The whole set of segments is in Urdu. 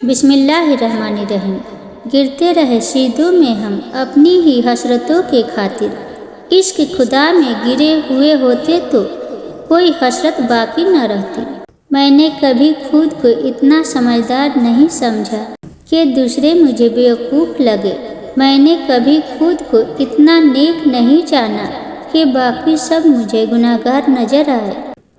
بسم اللہ الرحمن الرحیم۔ گرتے رہے سجدوں میں ہم اپنی ہی حسرتوں کے خاطر، عشق خدا میں گرے ہوئے ہوتے تو کوئی حسرت باقی نہ رہتی۔ میں نے کبھی خود کو اتنا سمجھدار نہیں سمجھا کہ دوسرے مجھے بیوقوف لگے۔ میں نے کبھی خود کو اتنا نیک نہیں جانا کہ باقی سب مجھے گناہگار نظر آئے۔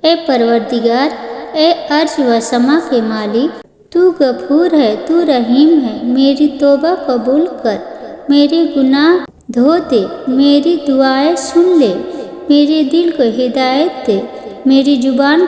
اے پروردگار، اے عرش و سما کے مالک، تو غفور ہے، تو رحیم ہے، میری توبہ قبول کر، میرے گناہ دھو دے، میری دعائیں سن لے، میرے دل کو ہدایت دے، میری زبان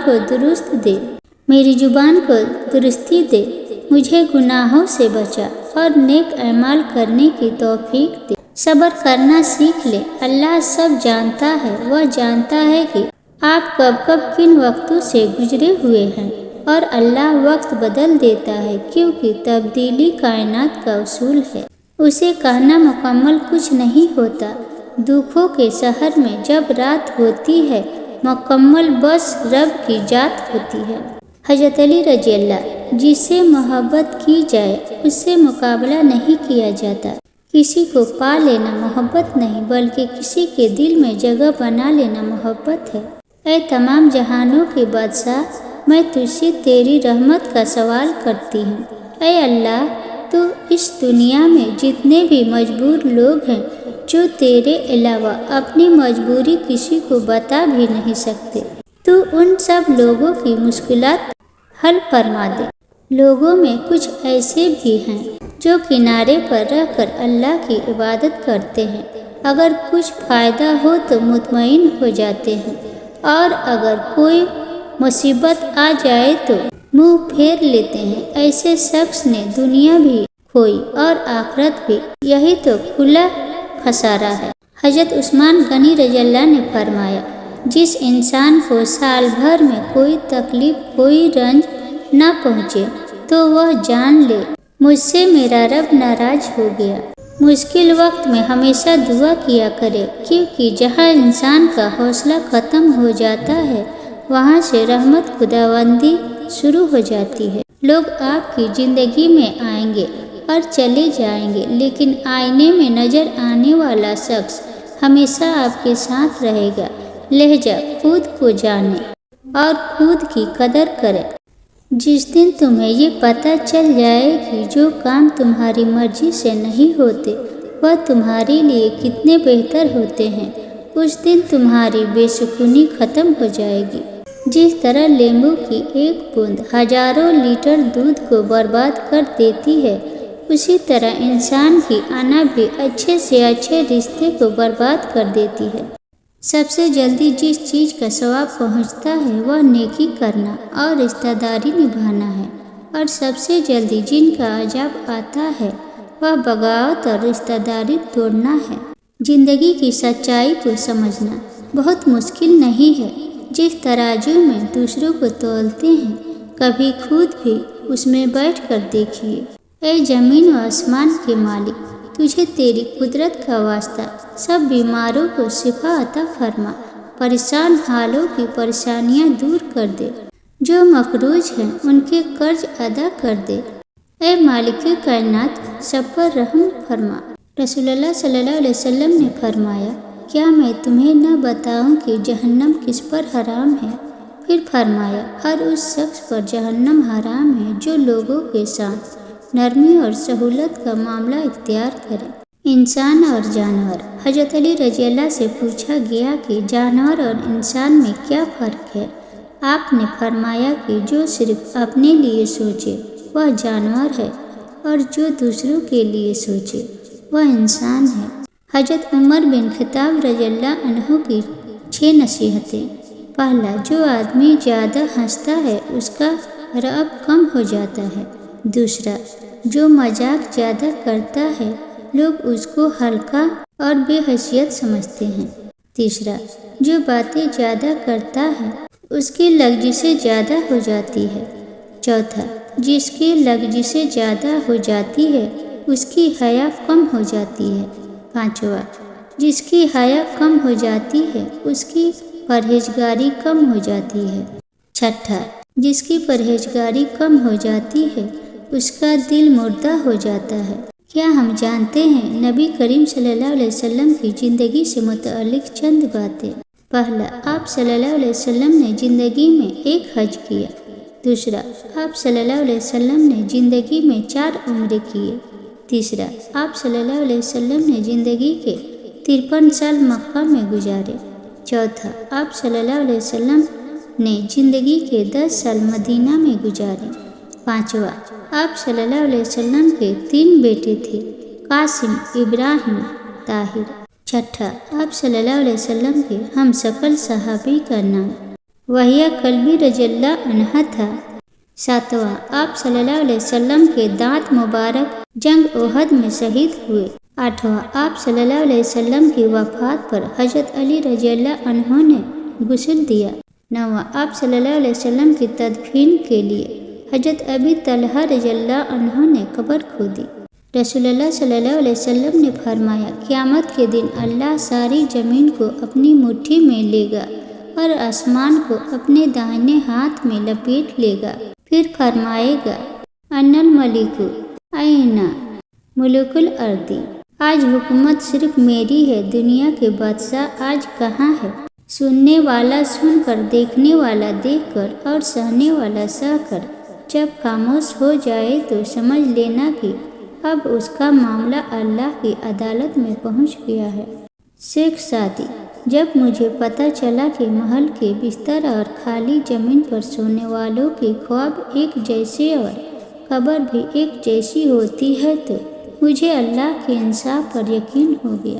کو درستی دے، مجھے گناہوں سے بچا اور نیک اعمال کرنے کی توفیق دے۔ صبر کرنا سیکھ لے۔ اللہ سب جانتا ہے، وہ جانتا ہے کہ آپ کب کن وقتوں سے گزرے ہوئے ہیں، اور اللہ وقت بدل دیتا ہے کیونکہ تبدیلی کائنات کا اصول ہے۔ اسے کہنا مکمل کچھ نہیں ہوتا۔ دکھوں کے شہر میں جب رات ہوتی ہے، مکمل بس رب کی ذات ہوتی ہے۔ حضرت علی رضی اللہ، جس سے محبت کی جائے اس سے مقابلہ نہیں کیا جاتا۔ کسی کو پا لینا محبت نہیں بلکہ کسی کے دل میں جگہ بنا لینا محبت ہے۔ اے تمام جہانوں کے بادشاہ، میں تجھ سے تیری رحمت کا سوال کرتی ہوں۔ اے اللہ، تو اس دنیا میں جتنے بھی مجبور لوگ ہیں جو تیرے علاوہ اپنی مجبوری کسی کو بتا بھی نہیں سکتے، تو ان سب لوگوں کی مشکلات حل فرما دے۔ لوگوں میں کچھ ایسے بھی ہیں جو کنارے پر رہ کر اللہ کی عبادت کرتے ہیں، اگر کچھ فائدہ ہو تو مطمئن ہو جاتے ہیں، اور اگر کوئی مصیبت آ جائے تو منہ پھیر لیتے ہیں۔ ایسے شخص نے دنیا بھی کھوئی اور آخرت بھی، یہی تو کھلا خسارہ ہے۔ حضرت عثمان غنی رضی اللہ نے فرمایا، جس انسان کو سال بھر میں کوئی تکلیف، کوئی رنج نہ پہنچے تو وہ جان لے مجھ سے میرا رب ناراض ہو گیا۔ مشکل وقت میں ہمیشہ دعا کیا کرے، کیونکہ جہاں انسان کا حوصلہ ختم ہو جاتا ہے وہاں سے رحمت خداوندی شروع ہو جاتی ہے۔ لوگ آپ کی زندگی میں آئیں گے اور چلے جائیں گے، لیکن آئینے میں نظر آنے والا شخص ہمیشہ آپ کے ساتھ رہے گا۔ لہجہ خود کو جانے اور خود کی قدر کرے۔ جس دن تمہیں یہ پتہ چل جائے کہ جو کام تمہاری مرضی سے نہیں ہوتے وہ تمہارے لیے کتنے بہتر ہوتے ہیں، اس دن تمہاری بے سکونی ختم ہو جائے گی۔ جس طرح لیموں کی ایک بوند ہزاروں لیٹر دودھ کو برباد کر دیتی ہے، اسی طرح انسان کی انا بھی اچھے سے اچھے رشتے کو برباد کر دیتی ہے۔ سب سے جلدی جس چیز کا ثواب پہنچتا ہے وہ نیکی کرنا اور رشتہ داری نبھانا ہے، اور سب سے جلدی جن کا عذاب آتا ہے وہ بغاوت اور رشتہ داری توڑنا ہے۔ زندگی کی سچائی کو سمجھنا بہت مشکل نہیں ہے۔ جس ترازو میں دوسروں کو تولتے ہیں، کبھی خود بھی اس میں بیٹھ کر دیکھیے۔ اے زمین و آسمان کے مالک، تجھے تیری قدرت کا واسطہ سب بیماروں کو شفا عطا فرما، پریشان حالوں کی پریشانیاں دور کر دے، جو مقروض ہیں ان کے قرض ادا کر دے۔ اے مالک کائنات، سب پر رحم فرما۔ رسول اللہ صلی اللہ علیہ وسلم نے فرمایا، کیا میں تمہیں نہ بتاؤں کہ جہنم کس پر حرام ہے؟ پھر فرمایا، ہر اس شخص پر جہنم حرام ہے جو لوگوں کے ساتھ نرمی اور سہولت کا معاملہ اختیار کرے۔ انسان اور جانور۔ حضرت علی رضی اللہ سے پوچھا گیا کہ جانور اور انسان میں کیا فرق ہے؟ آپ نے فرمایا کہ جو صرف اپنے لیے سوچے وہ جانور ہے، اور جو دوسروں کے لیے سوچے وہ انسان ہے۔ حضرت عمر بن خطاب رضی اللہ عنہ کی 6 نصیحتیں۔ پہلا، جو آدمی زیادہ ہنستا ہے اس کا رعب کم ہو جاتا ہے۔ دوسرا، جو مذاق زیادہ کرتا ہے لوگ اس کو ہلکا اور بے حیثیت سمجھتے ہیں۔ تیسرا، جو باتیں زیادہ کرتا ہے اس کی لغزشیں زیادہ ہو جاتی ہے۔ چوتھا، جس کی لغزشیں زیادہ ہو جاتی ہے اس کی حیا کم ہو جاتی ہے۔ پانچواں، جس کی حیا کم ہو جاتی ہے اس کی پرہیزگاری کم ہو جاتی ہے۔ چھٹا، جس کی پرہیزگاری کم ہو جاتی ہے اس کا دل مردہ ہو جاتا ہے۔ کیا ہم جانتے ہیں نبی کریم صلی اللہ علیہ وسلم کی زندگی سے متعلق چند باتیں؟ پہلا، آپ صلی اللہ علیہ وسلم نے زندگی میں ایک حج کیا۔ دوسرا، آپ صلی اللہ علیہ وسلم نے زندگی میں 4 عمرے کیے۔ تیسرا، آپ صلی اللہ علیہ وسلم نے زندگی کے 53 سال مکہ میں گزارے۔ چوتھا، آپ صلی اللہ علیہ وسلم نے زندگی کے 10 سال مدینہ میں گزارے۔ پانچواں، آپ صلی اللہ علیہ وسلم کے 3 بیٹے تھے، قاسم، ابراہیم، طاہر۔ چھٹا، آپ صلی اللہ علیہ وسلم کے ہم شکل صحابی کا نام وحیہ کلبی رضی اللہ عنہ تھا۔ ساتواں، آپ صلی اللہ علیہ وسلم کے دانت مبارک جنگ احد میں شہید ہوئے۔ آٹھواں، آپ صلی اللہ علیہ وسلم کی وفات پر حضرت علی رضی اللہ عنہ نے غسل دیا۔ نواں، آپ صلی اللہ علیہ وسلم کی تدفین کے لیے حضرت ابی طلحہ رضی اللہ عنہ نے قبر کھودی۔ رسول اللہ صلی اللہ علیہ وسلم نے فرمایا، قیامت کے دن اللہ ساری زمین کو اپنی مٹھی میں لے گا اور آسمان کو اپنے داہنے ہاتھ میں لپیٹ لے گا، پھر فرمائے گا، ان الملک این ملوک الارض، آج حکومت صرف میری ہے، دنیا کے بادشاہ آج کہاں ہے؟ سننے والا سن کر، دیکھنے والا دیکھ کر اور سہنے والا سہ کر جب خاموش ہو جائے تو سمجھ لینا کہ اب اس کا معاملہ اللہ کی عدالت میں پہنچ گیا ہے۔ شیخ سعدی: جب مجھے پتہ چلا کہ محل کے بستر اور خالی زمین پر سونے والوں کے خواب ایک جیسے اور قبر بھی ایک جیسی ہوتی ہے تو مجھے اللہ کے انصاف پر یقین ہو گیا۔